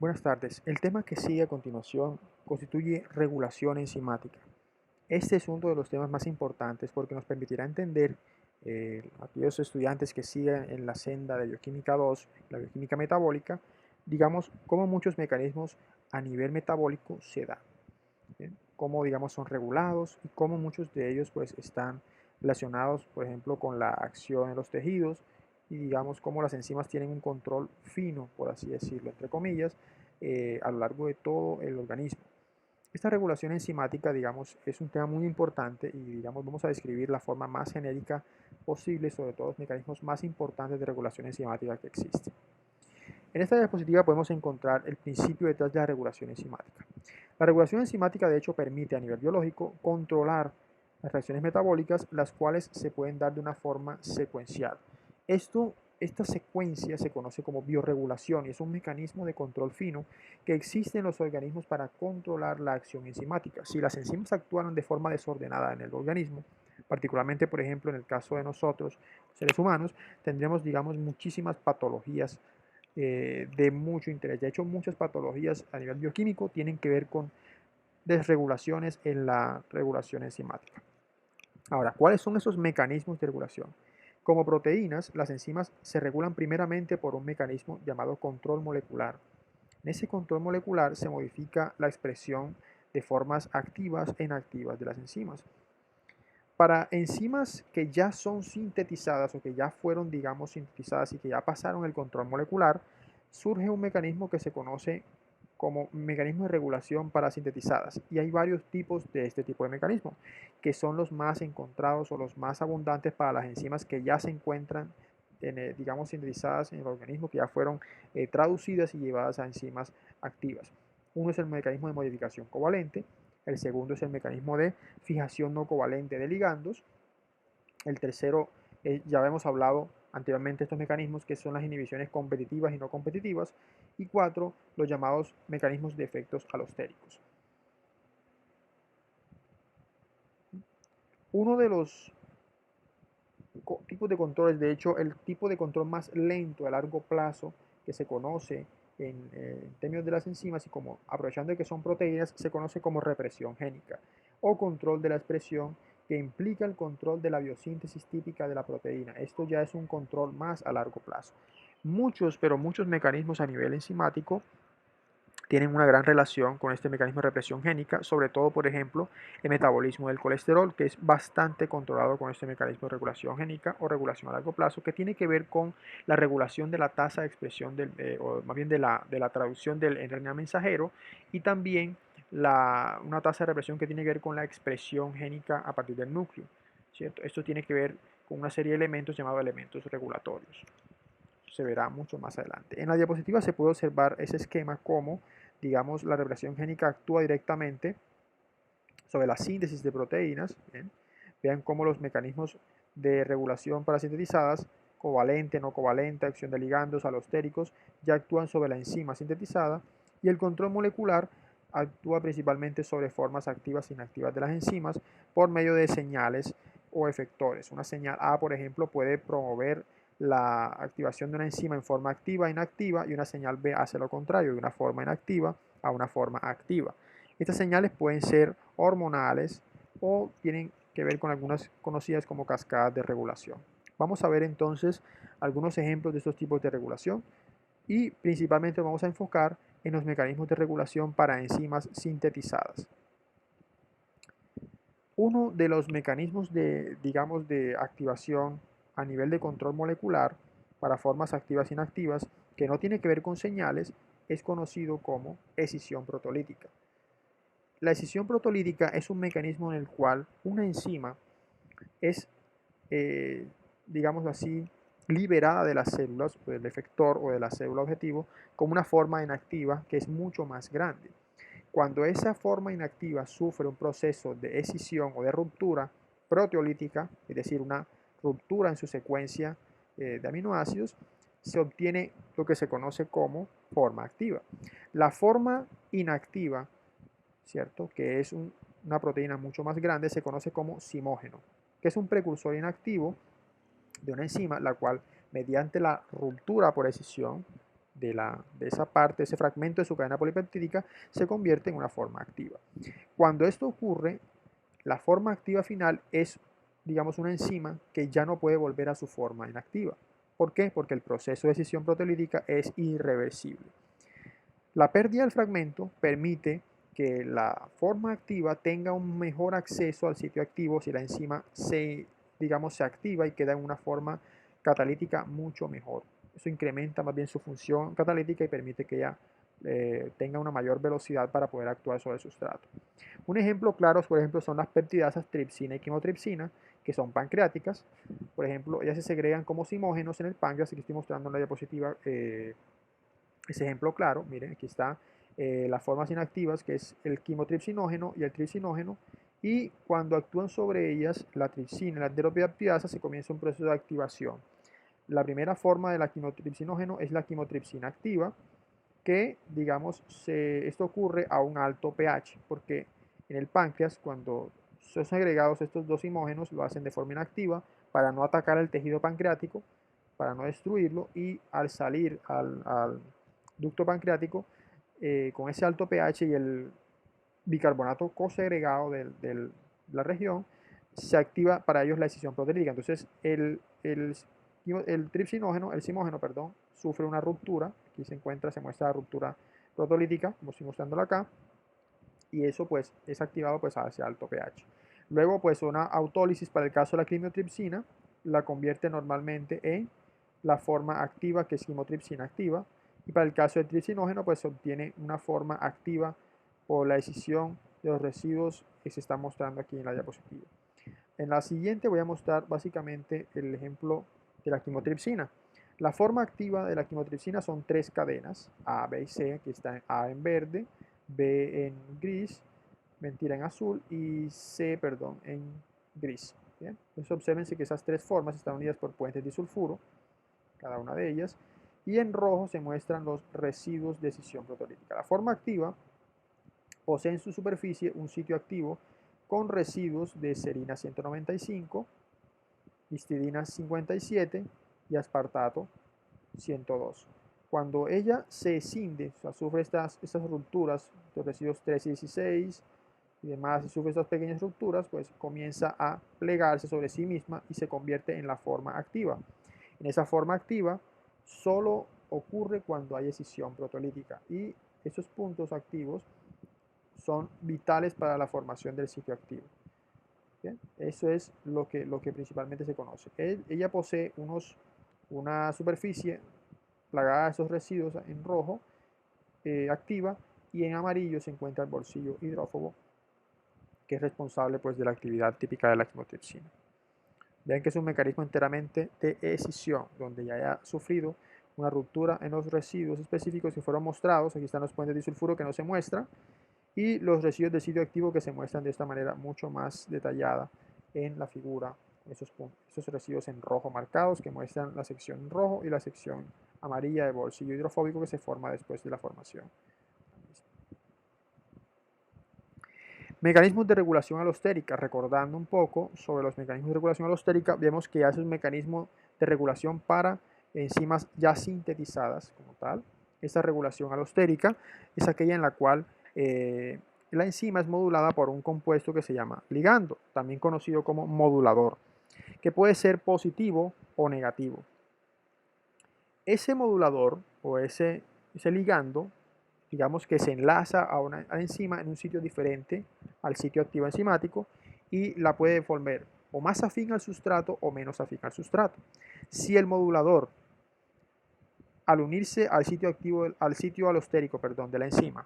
Buenas tardes. El tema que sigue a continuación constituye regulación enzimática. Este es uno de los temas más importantes porque nos permitirá entender a aquellos estudiantes que siguen en la senda de bioquímica 2, la bioquímica metabólica, digamos, cómo muchos mecanismos a nivel metabólico se dan, ¿bien? Cómo, digamos, son regulados y cómo muchos de ellos pues están relacionados, por ejemplo, con la acción en los tejidos y digamos cómo las enzimas tienen un control fino, por así decirlo, entre comillas, a lo largo de todo el organismo. Esta regulación enzimática, digamos, es un tema muy importante y, digamos, vamos a describir la forma más genérica posible sobre todos los mecanismos más importantes de regulación enzimática que existen. En esta diapositiva podemos encontrar el principio detrás de la regulación enzimática. La regulación enzimática, de hecho, permite a nivel biológico controlar las reacciones metabólicas, las cuales se pueden dar de una forma secuencial. Esta secuencia se conoce como biorregulación y es un mecanismo de control fino que existe en los organismos para controlar la acción enzimática. Si las enzimas actúan de forma desordenada en el organismo, particularmente, por ejemplo, en el caso de nosotros, seres humanos, tendremos, digamos, muchísimas patologías de mucho interés. De hecho, muchas patologías a nivel bioquímico tienen que ver con desregulaciones en la regulación enzimática. Ahora, ¿cuáles son esos mecanismos de regulación? Como proteínas, las enzimas se regulan primeramente por un mecanismo llamado control molecular. En ese control molecular se modifica la expresión de formas activas e inactivas de las enzimas. Para enzimas que ya son sintetizadas o que ya fueron, digamos, sintetizadas y que ya pasaron el control molecular, surge un mecanismo que se conoce como mecanismo de regulación para sintetizadas. Y hay varios tipos de este tipo de mecanismo, que son los más encontrados o los más abundantes para las enzimas que ya se encuentran, digamos, sintetizadas en el organismo, que ya fueron traducidas y llevadas a enzimas activas. Uno es el mecanismo de modificación covalente, el segundo es el mecanismo de fijación no covalente de ligandos. El tercero, ya habíamos hablado anteriormente de estos mecanismos que son las inhibiciones competitivas y no competitivas. Y cuatro, los llamados mecanismos de efectos alostéricos. Uno de los tipos de controles, de hecho, el tipo de control más lento a largo plazo que se conoce en términos de las enzimas y como aprovechando de que son proteínas, se conoce como represión génica o control de la expresión que implica el control de la biosíntesis típica de la proteína. Esto ya es un control más a largo plazo. Muchos, pero muchos mecanismos a nivel enzimático tienen una gran relación con este mecanismo de represión génica, sobre todo, por ejemplo, el metabolismo del colesterol, que es bastante controlado con este mecanismo de regulación génica o regulación a largo plazo, que tiene que ver con la regulación de la tasa de expresión, o más bien de la traducción del RNA mensajero, y también una tasa de represión que tiene que ver con la expresión génica a partir del núcleo, ¿cierto? Esto tiene que ver con una serie de elementos llamados elementos regulatorios. Se verá mucho más adelante. En la diapositiva se puede observar ese esquema como, digamos, la regulación génica actúa directamente sobre la síntesis de proteínas. ¿Bien? Vean cómo los mecanismos de regulación para sintetizadas, covalente, no covalente, acción de ligandos, alostéricos, ya actúan sobre la enzima sintetizada y el control molecular actúa principalmente sobre formas activas e inactivas de las enzimas por medio de señales o efectores. Una señal A, por ejemplo, puede promover la activación de una enzima en forma activa e inactiva y una señal B hace lo contrario, de una forma inactiva a una forma activa. Estas señales pueden ser hormonales o tienen que ver con algunas conocidas como cascadas de regulación. Vamos a ver entonces algunos ejemplos de estos tipos de regulación y principalmente vamos a enfocar en los mecanismos de regulación para enzimas sintetizadas. Uno de los mecanismos de, digamos, de activación a nivel de control molecular para formas activas e inactivas que no tiene que ver con señales es conocido como escisión protolítica. La escisión protolítica es un mecanismo en el cual una enzima es, eh, digamos así, liberada de las células, del efector o de la célula objetivo, como una forma inactiva que es mucho más grande. Cuando esa forma inactiva sufre un proceso de escisión o de ruptura proteolítica, es decir, una ruptura en su secuencia de aminoácidos, se obtiene lo que se conoce como forma activa. La forma inactiva, ¿cierto? Que es una proteína mucho más grande, se conoce como simógeno, que es un precursor inactivo de una enzima, la cual mediante la ruptura por escisión de esa parte, ese fragmento de su cadena polipeptídica, se convierte en una forma activa. Cuando esto ocurre, la forma activa final es, digamos, una enzima que ya no puede volver a su forma inactiva. ¿Por qué? Porque el proceso de escisión proteolítica es irreversible. La pérdida del fragmento permite que la forma activa tenga un mejor acceso al sitio activo si la enzima digamos, se activa y queda en una forma catalítica mucho mejor. Eso incrementa más bien su función catalítica y permite que ella tenga una mayor velocidad para poder actuar sobre el sustrato. Un ejemplo claro, por ejemplo, son las peptidasas tripsina y quimotripsina, que son pancreáticas. Por ejemplo, ellas se segregan como simógenos en el páncreas, aquí estoy mostrando en la diapositiva ese ejemplo claro. Miren, aquí está las formas inactivas, que es el quimotripsinógeno y el tripsinógeno, y cuando actúan sobre ellas la tripsina y la enteropeptidasa se comienza un proceso de activación. La primera forma de la quimotripsinógeno es la quimotripsina activa, que, digamos, esto ocurre a un alto pH, porque en el páncreas, cuando son segregados estos dos simógenos, lo hacen de forma inactiva para no atacar el tejido pancreático, para no destruirlo, y al salir al ducto pancreático, con ese alto pH y el bicarbonato cosegregado de la región, se activa para ellos la escisión proteínica. Entonces, el tripsinógeno, el simógeno, perdón, sufre una ruptura. Aquí se muestra la ruptura protolítica, como estoy mostrándola acá, y eso pues es activado pues hacia alto pH. Luego pues una autólisis para el caso de la quimotripsina la convierte normalmente en la forma activa, que es quimotripsina activa, y para el caso del tripsinógeno pues se obtiene una forma activa por la escisión de los residuos que se están mostrando aquí en la diapositiva. En la siguiente voy a mostrar básicamente el ejemplo de la quimotripsina. La forma activa de la quimotripsina son tres cadenas, A, B y C. Aquí está A en verde, B en gris, mentira, en azul, y C, perdón, en gris. ¿Bien? Entonces observense que esas tres formas están unidas por puentes disulfuro, cada una de ellas, y en rojo se muestran los residuos de escisión proteolítica. La forma activa posee en su superficie un sitio activo con residuos de serina 195, histidina 57 y aspartato 102. Cuando ella se escinde, o sea, sufre estas rupturas, los residuos 3 y 16 y demás, y sufre estas pequeñas rupturas, pues comienza a plegarse sobre sí misma y se convierte en la forma activa. En esa forma activa solo ocurre cuando hay escisión proteolítica, y esos puntos activos son vitales para la formación del sitio activo. ¿Bien? Eso es lo que principalmente se conoce. Ella posee una superficie plagada de esos residuos en rojo, activa, y en amarillo se encuentra el bolsillo hidrófobo, que es responsable pues, de la actividad típica de la quimotripsina. Vean que es un mecanismo enteramente de escisión, donde ya haya sufrido una ruptura en los residuos específicos que fueron mostrados. Aquí están los puentes disulfuro que no se muestran, y los residuos de sitio activo que se muestran de esta manera mucho más detallada en la figura, esos residuos en rojo marcados que muestran la sección en rojo y la sección amarilla de bolsillo hidrofóbico que se forma después de la formación. Mecanismos de regulación alostérica. Recordando un poco sobre los mecanismos de regulación alostérica, vemos que hace un mecanismo de regulación para enzimas ya sintetizadas como tal. Esta regulación alostérica es aquella en la cual la enzima es modulada por un compuesto que se llama ligando, también conocido como modulador, que puede ser positivo o negativo. Ese modulador o ese ligando, digamos que se enlaza a una enzima en un sitio diferente al sitio activo enzimático, y la puede volver o más afín al sustrato o menos afín al sustrato. Si el modulador, al unirse al sitio activo, al sitio alostérico, perdón, de la enzima,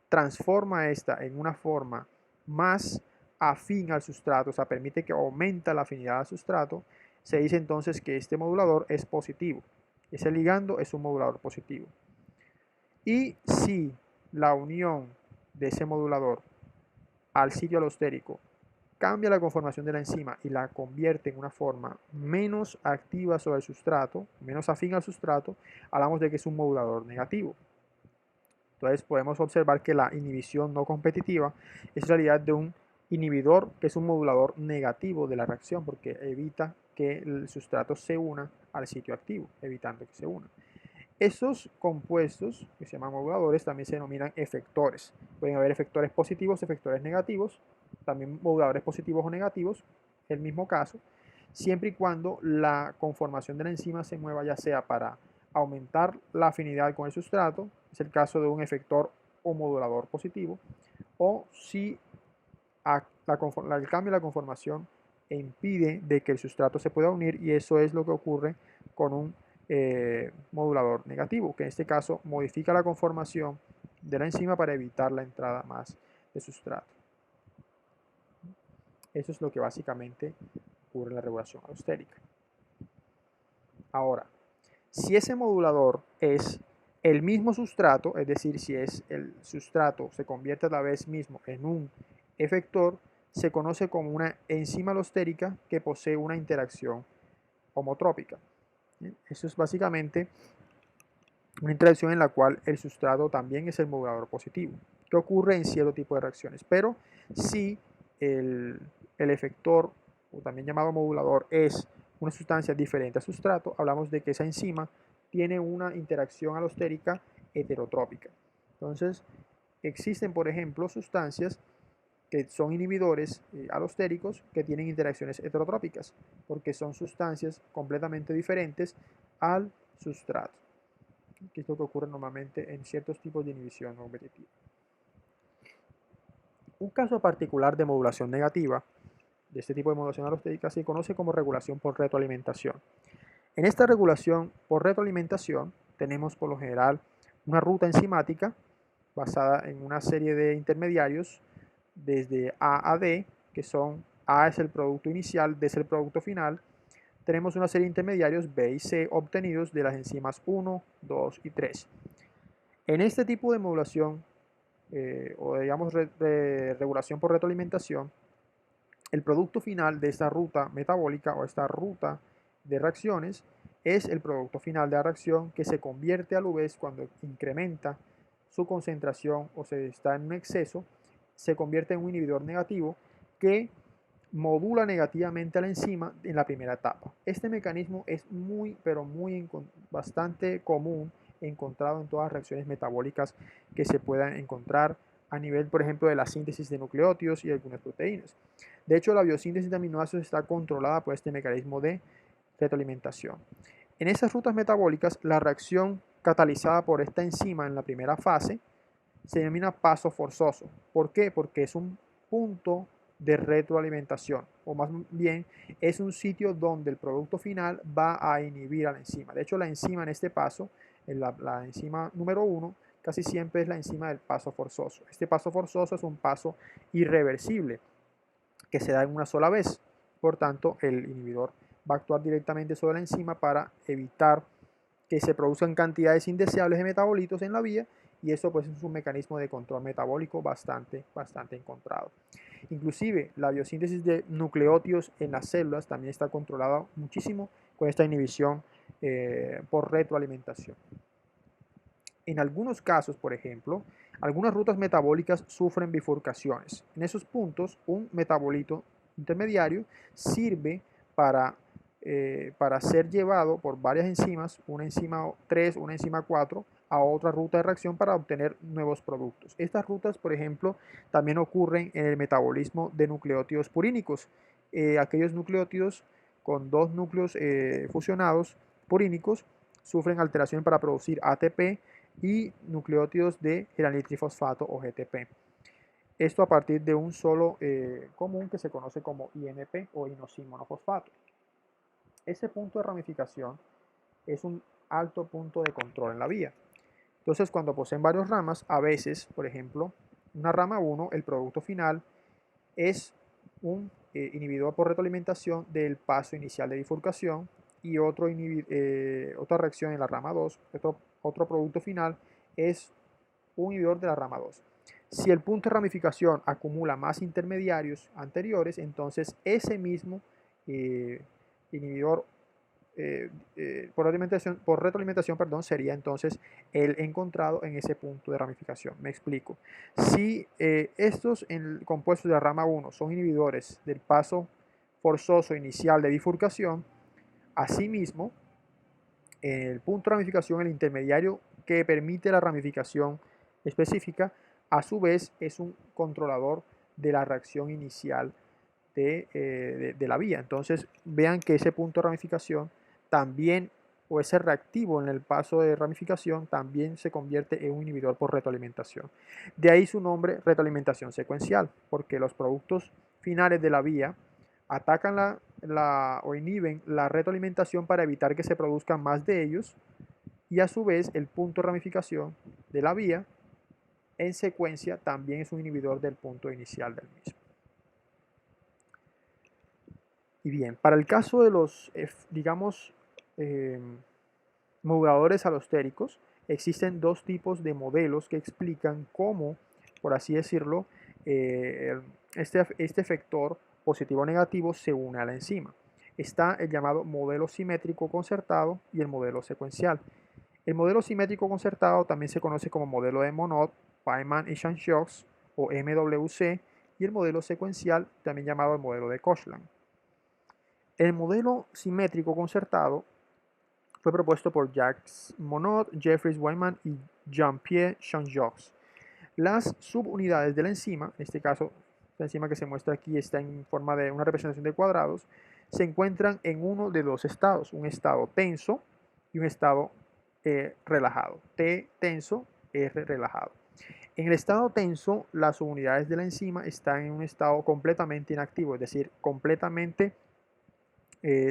transforma esta en una forma más afín al sustrato, o sea, permite que aumenta la afinidad al sustrato, se dice entonces que este modulador es positivo. Ese ligando es un modulador positivo. Y si la unión de ese modulador al sitio alostérico cambia la conformación de la enzima y la convierte en una forma menos activa sobre el sustrato, menos afín al sustrato, hablamos de que es un modulador negativo. Entonces podemos observar que la inhibición no competitiva es en realidad de un inhibidor que es un modulador negativo de la reacción, porque evita que el sustrato se una al sitio activo, evitando que se una. Estos compuestos, que se llaman moduladores, también se denominan efectores. Pueden haber efectores positivos, efectores negativos, también moduladores positivos o negativos, el mismo caso, siempre y cuando la conformación de la enzima se mueva ya sea para aumentar la afinidad con el sustrato, es el caso de un efector o modulador positivo, o si el cambio de la conformación impide de que el sustrato se pueda unir, y eso es lo que ocurre con un modulador negativo, que en este caso modifica la conformación de la enzima para evitar la entrada más de sustrato. Eso es lo que básicamente ocurre en la regulación alostérica. Ahora, si ese modulador es el mismo sustrato, es decir, si es el sustrato se convierte a la vez mismo en un efector, se conoce como una enzima alostérica que posee una interacción homotrópica. Eso es básicamente una interacción en la cual el sustrato también es el modulador positivo, que ocurre en cierto tipo de reacciones. Pero si el efector, o también llamado modulador, es una sustancia diferente al sustrato, hablamos de que esa enzima tiene una interacción alostérica heterotrópica. Entonces, existen, por ejemplo, sustancias que son inhibidores alostéricos que tienen interacciones heterotrópicas, porque son sustancias completamente diferentes al sustrato, que es lo que ocurre normalmente en ciertos tipos de inhibición competitiva. Un caso particular de modulación negativa, de este tipo de modulación alostérica, se conoce como regulación por retroalimentación. En esta regulación por retroalimentación tenemos por lo general una ruta enzimática basada en una serie de intermediarios desde A a D, que son A es el producto inicial, D es el producto final. Tenemos una serie de intermediarios B y C obtenidos de las enzimas 1, 2 y 3. En este tipo de modulación, o digamos regulación por retroalimentación, el producto final de esta ruta metabólica o esta ruta de reacciones es el producto final de la reacción, que se convierte a la vez cuando incrementa su concentración o se está en un exceso, se convierte en un inhibidor negativo que modula negativamente a la enzima en la primera etapa. Este mecanismo es bastante común, encontrado en todas las reacciones metabólicas que se puedan encontrar a nivel, por ejemplo, de la síntesis de nucleótidos y algunas proteínas. De hecho, la biosíntesis de aminoácidos está controlada por este mecanismo de retroalimentación. En esas rutas metabólicas, la reacción catalizada por esta enzima en la primera fase se denomina paso forzoso. ¿Por qué? Porque es un punto de retroalimentación, o más bien es un sitio donde el producto final va a inhibir a la enzima. De hecho, la enzima en este paso, la enzima número 1, casi siempre es la enzima del paso forzoso. Este paso forzoso es un paso irreversible que se da en una sola vez. Por tanto, el inhibidor va a actuar directamente sobre la enzima para evitar que se produzcan cantidades indeseables de metabolitos en la vía, y eso pues es un mecanismo de control metabólico bastante encontrado. Inclusive la biosíntesis de nucleótidos en las células también está controlada muchísimo con esta inhibición por retroalimentación. En algunos casos, por ejemplo, algunas rutas metabólicas sufren bifurcaciones. En esos puntos, un metabolito intermediario sirve para ser llevado por varias enzimas, una enzima 3, una enzima 4, a otra ruta de reacción para obtener nuevos productos. Estas rutas, por ejemplo, también ocurren en el metabolismo de nucleótidos purínicos. Aquellos nucleótidos con dos núcleos fusionados purínicos sufren alteración para producir ATP y nucleótidos de geranitrifosfato o GTP. Esto a partir de un solo común que se conoce como INP o inosín monofosfato. Ese punto de ramificación es un alto punto de control en la vía. Entonces, cuando poseen varias ramas, a veces, por ejemplo, una rama 1, el producto final es un inhibidor por retroalimentación del paso inicial de bifurcación, y otra reacción en la rama 2, otro producto final, es un inhibidor de la rama 2. Si el punto de ramificación acumula más intermediarios anteriores, entonces ese mismo inhibidor por retroalimentación, sería entonces el encontrado en ese punto de ramificación. Me explico. Si estos compuestos de la rama 1 son inhibidores del paso forzoso inicial de bifurcación, asimismo, El punto de ramificación, el intermediario que permite la ramificación específica, a su vez es un controlador de la reacción inicial de la vía. Entonces vean que ese punto de ramificación también, o ese reactivo en el paso de ramificación, también se convierte en un inhibidor por retroalimentación. De ahí su nombre, retroalimentación secuencial, porque los productos finales de la vía atacan o inhiben la retroalimentación para evitar que se produzcan más de ellos, y a su vez el punto de ramificación de la vía en secuencia también es un inhibidor del punto inicial del mismo. Y bien, para el caso de los, digamos, moduladores alostéricos, existen dos tipos de modelos que explican cómo, por así decirlo, este efector positivo o negativo se une a la enzima. Está el llamado modelo simétrico concertado y el modelo secuencial. El modelo simétrico concertado también se conoce como modelo de Monod, Feynman y Jean-Jacques, o MWC, y el modelo secuencial, también llamado el modelo de Koshland. El modelo simétrico concertado fue propuesto por Jacques Monod, Jeffries Feynman y Jean-Pierre Jean-Jacques. Las subunidades de la enzima, en este caso la enzima que se muestra aquí está en forma de una representación de cuadrados, se encuentran en uno de dos estados, un estado tenso y un estado relajado. T tenso, R relajado. En el estado tenso, las subunidades de la enzima están en un estado completamente inactivo, es decir, completamente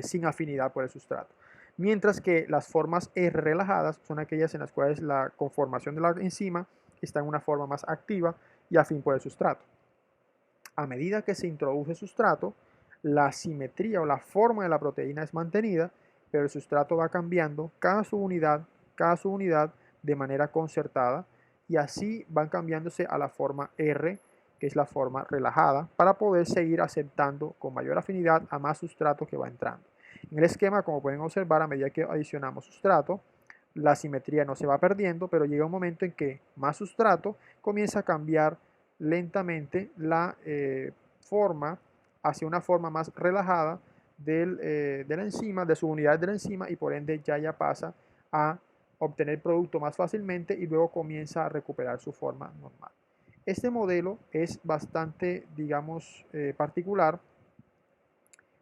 sin afinidad por el sustrato. Mientras que las formas R relajadas son aquellas en las cuales la conformación de la enzima está en una forma más activa y afín por el sustrato. A medida que se introduce sustrato, la simetría o la forma de la proteína es mantenida, pero el sustrato va cambiando cada subunidad de manera concertada, y así van cambiándose a la forma R, que es la forma relajada, para poder seguir aceptando con mayor afinidad a más sustrato que va entrando. En el esquema, como pueden observar, a medida que adicionamos sustrato, la simetría no se va perdiendo, pero llega un momento en que más sustrato comienza a cambiar lentamente la forma hacia una forma más relajada de la enzima, de subunidades de la enzima, y por ende ya pasa a obtener producto más fácilmente y luego comienza a recuperar su forma normal. Este modelo es bastante, digamos, particular,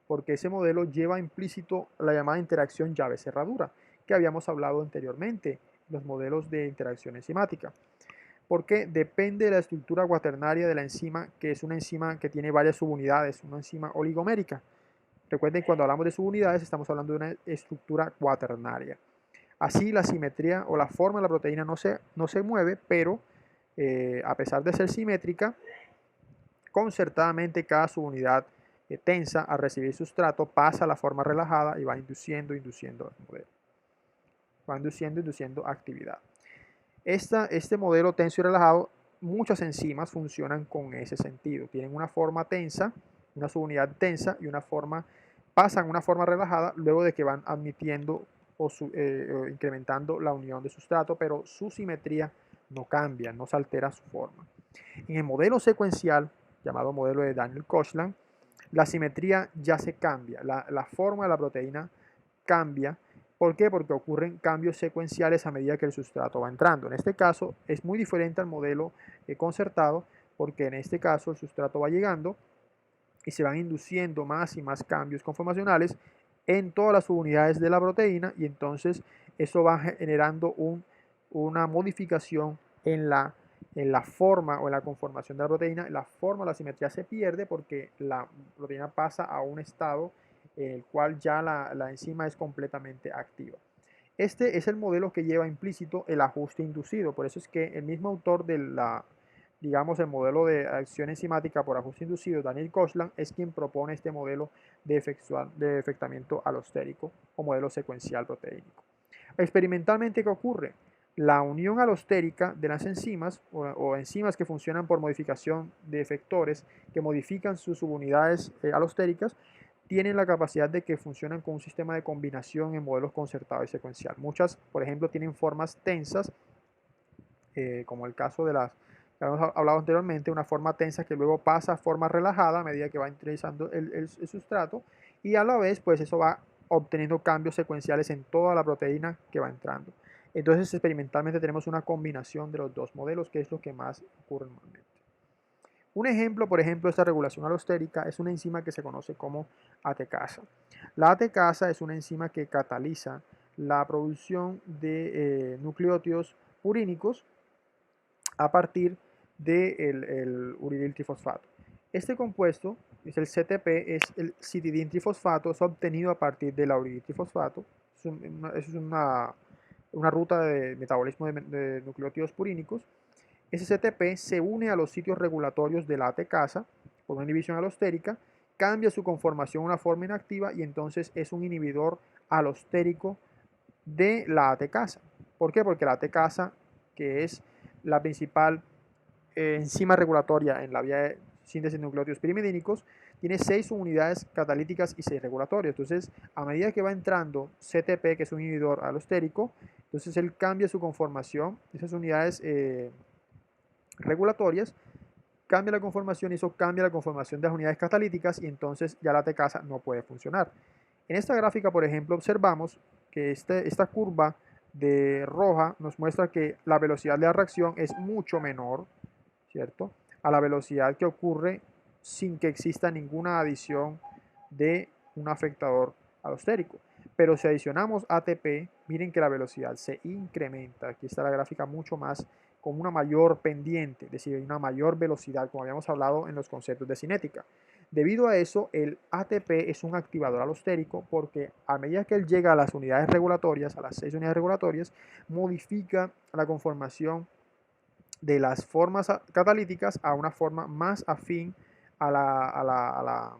porque ese modelo lleva implícito la llamada interacción llave-cerradura, que habíamos hablado anteriormente, los modelos de interacción enzimática, porque depende de la estructura cuaternaria de la enzima, que es una enzima que tiene varias subunidades, una enzima oligomérica. Recuerden, cuando hablamos de subunidades estamos hablando de una estructura cuaternaria. Así la simetría o la forma de la proteína no se mueve, pero a pesar de ser simétrica, concertadamente cada subunidad tensa al recibir sustrato pasa a la forma relajada y va induciendo el modelo. Va induciendo actividad. Este modelo tenso y relajado, muchas enzimas funcionan con ese sentido. Tienen una forma tensa, una subunidad tensa y pasan a una forma relajada luego de que van admitiendo o incrementando la unión de sustrato, pero su simetría no cambia, no se altera su forma. En el modelo secuencial, llamado modelo de Daniel-Koshland, la simetría ya se cambia, la forma de la proteína cambia. ¿Por qué? Porque ocurren cambios secuenciales a medida que el sustrato va entrando. En este caso es muy diferente al modelo concertado, porque en este caso el sustrato va llegando y se van induciendo más y más cambios conformacionales en todas las subunidades de la proteína, y entonces eso va generando una modificación en la forma o en la conformación de la proteína. La forma, la simetría se pierde porque la proteína pasa a un estado en el cual ya la enzima es completamente activa. Este es el modelo que lleva implícito el ajuste inducido. Por eso es que el mismo autor digamos, el modelo de acción enzimática por ajuste inducido, Daniel Koshland, es quien propone este modelo de efectamiento alostérico o modelo secuencial proteínico. Experimentalmente, ¿qué ocurre? La unión alostérica de las enzimas o enzimas que funcionan por modificación de efectores que modifican sus subunidades alostéricas tienen la capacidad de que funcionan con un sistema de combinación en modelos concertado y secuencial. Muchas, por ejemplo, tienen formas tensas, como el caso de las que habíamos hablado anteriormente, una forma tensa que luego pasa a forma relajada a medida que va utilizando el sustrato, y a la vez pues eso va obteniendo cambios secuenciales en toda la proteína que va entrando. Entonces, experimentalmente tenemos una combinación de los dos modelos, que es lo que más ocurre normalmente. Un ejemplo, por ejemplo, de esta regulación alostérica es una enzima que se conoce como ATCasa. La ATCasa es una enzima que cataliza la producción de nucleótidos purínicos a partir del uridil trifosfato. Este compuesto es el CTP, es el citidin trifosfato, es obtenido a partir del uridil trifosfato. Es una ruta de metabolismo de nucleótidos purínicos. Ese CTP se une a los sitios regulatorios de la ATCasa por una inhibición alostérica, cambia su conformación a una forma inactiva y entonces es un inhibidor alostérico de la ATCasa. ¿Por qué? Porque la ATCasa, que es la principal enzima regulatoria en la vía de síntesis de nucleótidos pirimidínicos, tiene 6 unidades catalíticas y 6 regulatorias. Entonces, a medida que va entrando CTP, que es un inhibidor alostérico, entonces él cambia su conformación, esas unidades regulatorias, cambia la conformación y eso cambia la conformación de las unidades catalíticas y entonces ya la ATCasa no puede funcionar. En esta gráfica, por ejemplo, observamos que esta curva de roja nos muestra que la velocidad de la reacción es mucho menor, ¿cierto?, a la velocidad que ocurre sin que exista ninguna adición de un afectador alostérico. Pero si adicionamos ATP, miren que la velocidad se incrementa. Aquí está la gráfica mucho más con una mayor pendiente, es decir, una mayor velocidad, como habíamos hablado en los conceptos de cinética. Debido a eso, el ATP es un activador alostérico porque a medida que él llega a las unidades regulatorias, a las 6 unidades regulatorias, modifica la conformación de las formas catalíticas a una forma más afín al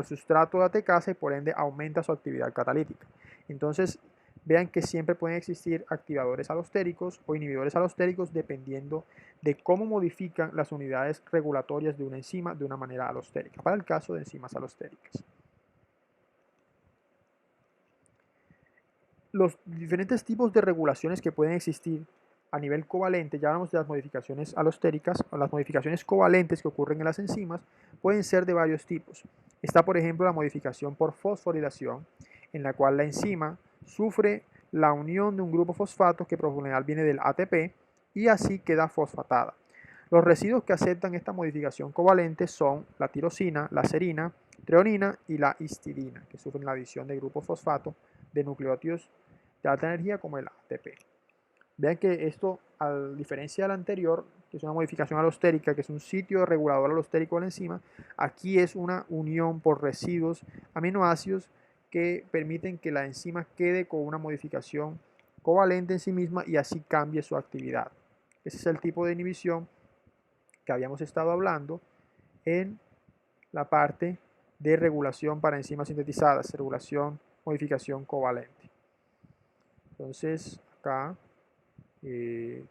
sustrato de ATCasa y por ende aumenta su actividad catalítica. Entonces, vean que siempre pueden existir activadores alostéricos o inhibidores alostéricos dependiendo de cómo modifican las unidades regulatorias de una enzima de una manera alostérica, para el caso de enzimas alostéricas. Los diferentes tipos de regulaciones que pueden existir a nivel covalente, ya hablamos de las modificaciones alostéricas o las modificaciones covalentes que ocurren en las enzimas, pueden ser de varios tipos. Está, por ejemplo, la modificación por fosforilación, en la cual la enzima sufre la unión de un grupo fosfato que por lo general viene del ATP y así queda fosfatada. Los residuos que aceptan esta modificación covalente son la tirosina, la serina, treonina y la histidina, que sufren la adición de grupos fosfato de nucleótidos de alta energía como el ATP. Vean que esto, a diferencia del anterior, que es una modificación alostérica, que es un sitio regulador alostérico de la enzima, aquí es una unión por residuos aminoácidos que permiten que la enzima quede con una modificación covalente en sí misma y así cambie su actividad. Ese es el tipo de inhibición que habíamos estado hablando en la parte de regulación para enzimas sintetizadas, regulación, modificación covalente. Entonces, acá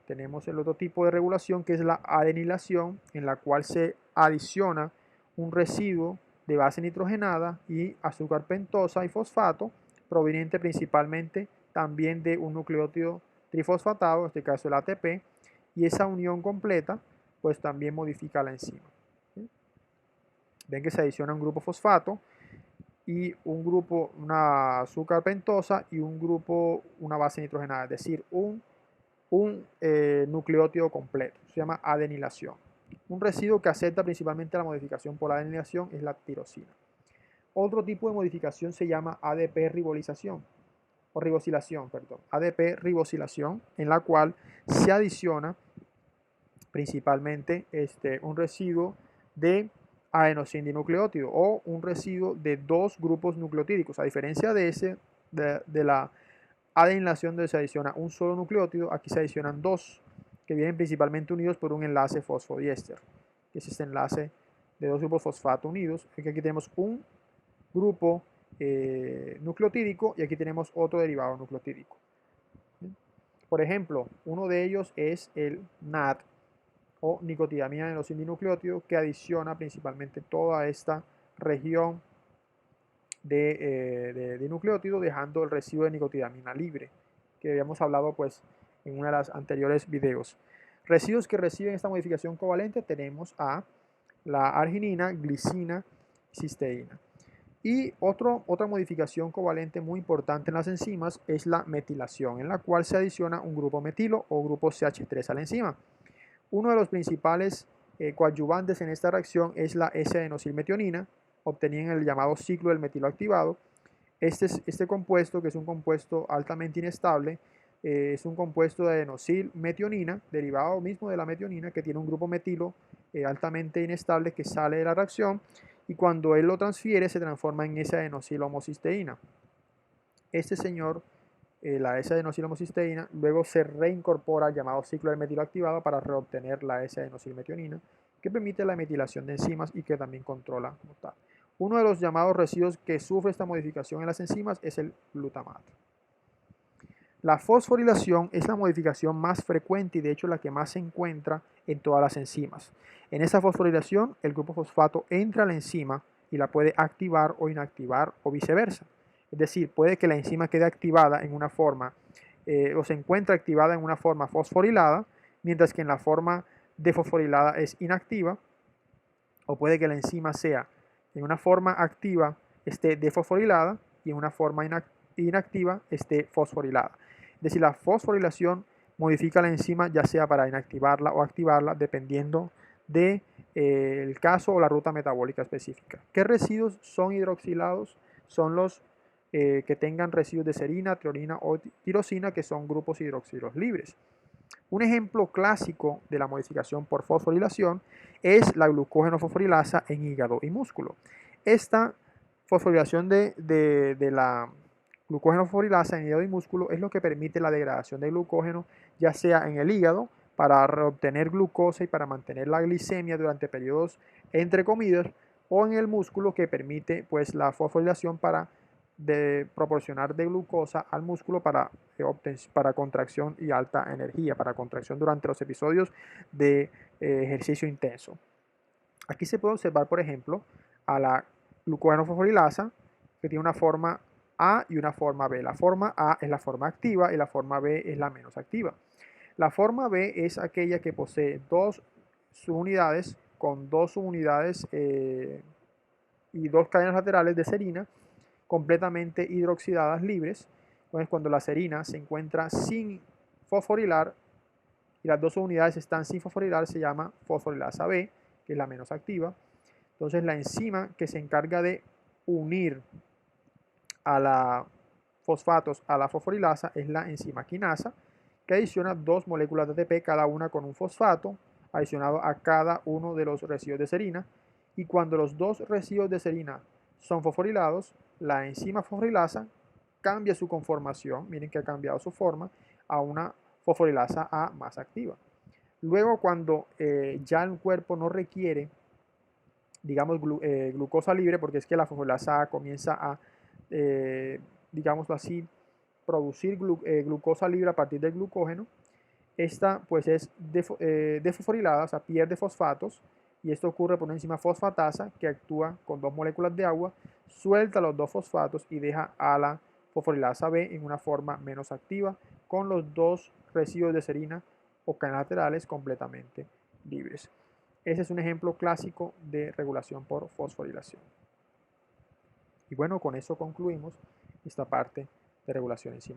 tenemos el otro tipo de regulación que es la adenilación, en la cual se adiciona un residuo de base nitrogenada y azúcar pentosa y fosfato, proveniente principalmente también de un nucleótido trifosfatado, en este caso el ATP, y esa unión completa pues también modifica la enzima. ¿Sí? Ven que se adiciona un grupo fosfato y un grupo, una azúcar pentosa y un grupo, una base nitrogenada, es decir, un nucleótido completo. Se llama adenilación. Un residuo que acepta principalmente la modificación por adenilación es la tirosina. Otro tipo de modificación se llama ADP ribosilación, o ribosilación, perdón, ADP ribosilación, en la cual se adiciona principalmente un residuo de adenosindinucleótido o un residuo de 2 grupos nucleotídicos. A diferencia de la adenilación donde se adiciona un solo nucleótido, aquí se adicionan 2 que vienen principalmente unidos por un enlace fosfodiéster, que es este enlace de 2 grupos fosfato unidos. Aquí tenemos un grupo nucleotídico y aquí tenemos otro derivado nucleotídico. Por ejemplo, uno de ellos es el NAD o nicotinamida adenosindinucleótido, que adiciona principalmente toda esta región de nucleótido, dejando el residuo de nicotinamina libre, que habíamos hablado pues en uno de los anteriores videos. Residuos que reciben esta modificación covalente tenemos a la arginina, glicina, cisteína. Y otra modificación covalente muy importante en las enzimas es la metilación, en la cual se adiciona un grupo metilo o grupo CH3 a la enzima. Uno de los principales coadyuvantes en esta reacción es la S-adenosilmetionina, obtenida en el llamado ciclo del metilo activado. Este compuesto, que es un compuesto altamente inestable, es un compuesto de adenosilmetionina, derivado mismo de la metionina, que tiene un grupo metilo altamente inestable que sale de la reacción, y cuando él lo transfiere se transforma en S-adenosilo-homocisteína. Este señor, la S-adenosilo-homocisteína, luego se reincorpora al llamado ciclo del metilo activado para reobtener la S-adenosylmetionina, que permite la metilación de enzimas y que también controla como tal. Uno de los llamados residuos que sufre esta modificación en las enzimas es el glutamato. La fosforilación es la modificación más frecuente y de hecho la que más se encuentra en todas las enzimas. En esa fosforilación, el grupo fosfato entra a la enzima y la puede activar o inactivar o viceversa. Es decir, puede que la enzima quede activada en una forma o se encuentre activada en una forma fosforilada, mientras que en la forma defosforilada es inactiva, o puede que la enzima sea en una forma activa esté defosforilada y en una forma inactiva esté fosforilada. Es decir, la fosforilación modifica la enzima ya sea para inactivarla o activarla dependiendo del caso o la ruta metabólica específica. ¿Qué residuos son hidroxilados? Son los que tengan residuos de serina, treonina o tirosina, que son grupos hidroxilos libres. Un ejemplo clásico de la modificación por fosforilación es la glucógeno fosforilasa en hígado y músculo. Esta fosforilación de la glucógeno fosforilasa en hígado y músculo es lo que permite la degradación de glucógeno, ya sea en el hígado para obtener glucosa y para mantener la glicemia durante periodos entre comidas, o en el músculo que permite pues la fosforilación para proporcionar de glucosa al músculo para contracción y alta energía, para contracción durante los episodios de ejercicio intenso. Aquí se puede observar, por ejemplo, a la glucógeno fosforilasa, que tiene una forma A y una forma B. La forma A es la forma activa y la forma B es la menos activa. La forma B es aquella que posee dos subunidades con dos subunidades y dos cadenas laterales de serina completamente hidroxidadas libres. Entonces, cuando la serina se encuentra sin fosforilar y las dos unidades están sin fosforilar, se llama fosforilasa B, que es la menos activa. Entonces, la enzima que se encarga de unir a la fosfatos a la fosforilasa es la enzima quinasa, que adiciona dos moléculas de ATP, cada una con un fosfato adicionado a cada uno de los residuos de serina. Y cuando los dos residuos de serina son fosforilados, la enzima fosforilasa cambia su conformación, miren que ha cambiado su forma, a una fosforilasa A más activa. Luego, cuando ya el cuerpo no requiere, digamos, glucosa libre, porque es que la fosforilasa A comienza a, digámoslo así, producir glucosa libre a partir del glucógeno, esta pues es defosforilada, o sea, pierde fosfatos, y esto ocurre por una enzima fosfatasa que actúa con dos moléculas de agua, suelta los dos fosfatos y deja a la fosforilasa B en una forma menos activa, con los dos residuos de serina o cadenas laterales completamente libres. Ese es un ejemplo clásico de regulación por fosforilación. Y bueno, con eso concluimos esta parte de regulación enzima.